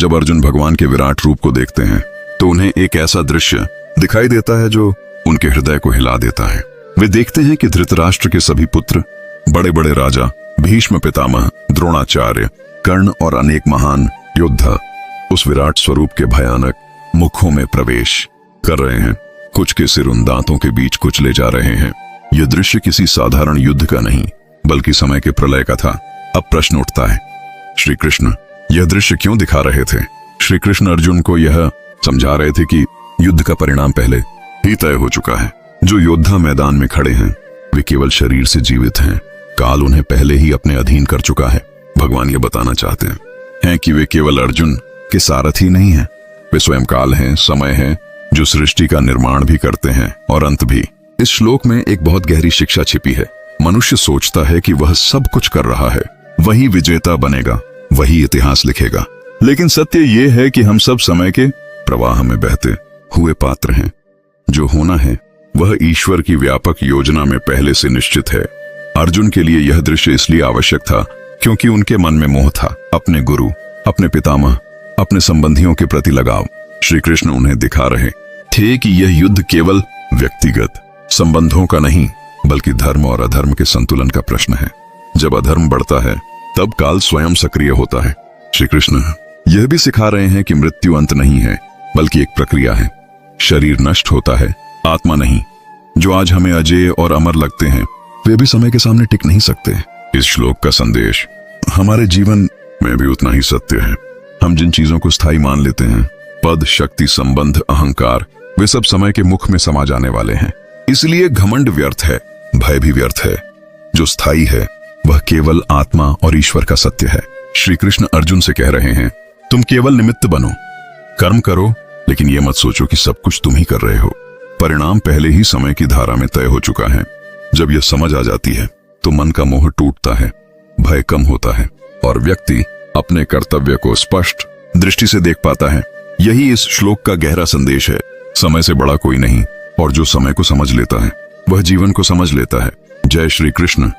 जब अर्जुन भगवान के विराट रूप को देखते हैं तो उन्हें एक ऐसा दृश्य दिखाई देता है जो उनके हृदय को हिला देता है। वे देखते हैं कि धृतराष्ट्र के सभी पुत्र, बड़े बड़े राजा, भीष्म पितामह, द्रोणाचार्य, कर्ण और अनेक महान योद्धा उस विराट स्वरूप के भयानक मुखों में प्रवेश कर रहे हैं। कुछ के सिर उन दांतों के बीच कुचले जा रहे हैं। यह दृश्य किसी साधारण युद्ध का नहीं बल्कि समय के प्रलय का था। अब प्रश्न उठता है, श्री कृष्ण यह दृश्य क्यों दिखा रहे थे? श्री कृष्ण अर्जुन को यह समझा रहे थे कि युद्ध का परिणाम पहले ही तय हो चुका है। जो योद्धा मैदान में खड़े हैं वे केवल शरीर से जीवित हैं। काल उन्हें पहले ही अपने अधीन कर चुका है। भगवान ये बताना चाहते हैं कि वे केवल अर्जुन के सारथी नहीं हैं, वे स्वयं काल हैं, समय है, जो सृष्टि का निर्माण भी करते हैं और अंत भी। इस श्लोक में एक बहुत गहरी शिक्षा छिपी है। मनुष्य सोचता है कि वह सब कुछ कर रहा है, वही विजेता बनेगा, वही इतिहास लिखेगा। लेकिन सत्य यह है कि हम सब समय के प्रवाह में बहते हुए पात्र हैं। जो होना है वह ईश्वर की व्यापक योजना में पहले से निश्चित है। अर्जुन के लिए यह दृश्य इसलिए आवश्यक था क्योंकि उनके मन में मोह था, अपने गुरु, अपने पितामह, अपने संबंधियों के प्रति लगाव। श्री कृष्ण उन्हें दिखा रहे थे कि यह युद्ध केवल व्यक्तिगत संबंधों का नहीं बल्कि धर्म और अधर्म के संतुलन का प्रश्न है। जब अधर्म बढ़ता है तब काल स्वयं सक्रिय होता है। श्री कृष्ण यह भी सिखा रहे हैं कि मृत्यु अंत नहीं है बल्कि एक प्रक्रिया है। शरीर नष्ट होता है, आत्मा नहीं। जो आज हमें अजेय और अमर लगते हैं वे भी समय के सामने टिक नहीं सकते। इस श्लोक का संदेश हमारे जीवन में भी उतना ही सत्य है। हम जिन चीजों को स्थायी मान लेते हैं, पद, शक्ति, संबंध, अहंकार, वे सब समय के मुख में समा जाने वाले हैं। इसलिए घमंड व्यर्थ है, भय भी व्यर्थ है। जो स्थायी है वह केवल आत्मा और ईश्वर का सत्य है। श्री कृष्ण अर्जुन से कह रहे हैं, तुम केवल निमित्त बनो, कर्म करो, लेकिन यह मत सोचो कि सब कुछ तुम ही कर रहे हो। परिणाम पहले ही समय की धारा में तय हो चुका है। जब यह समझ आ जाती है तो मन का मोह टूटता है, भय कम होता है और व्यक्ति अपने कर्तव्य को स्पष्ट दृष्टि से देख पाता है। यही इस श्लोक का गहरा संदेश है। समय से बड़ा कोई नहीं और जो समय को समझ लेता है वह जीवन को समझ लेता है। जय श्री कृष्ण।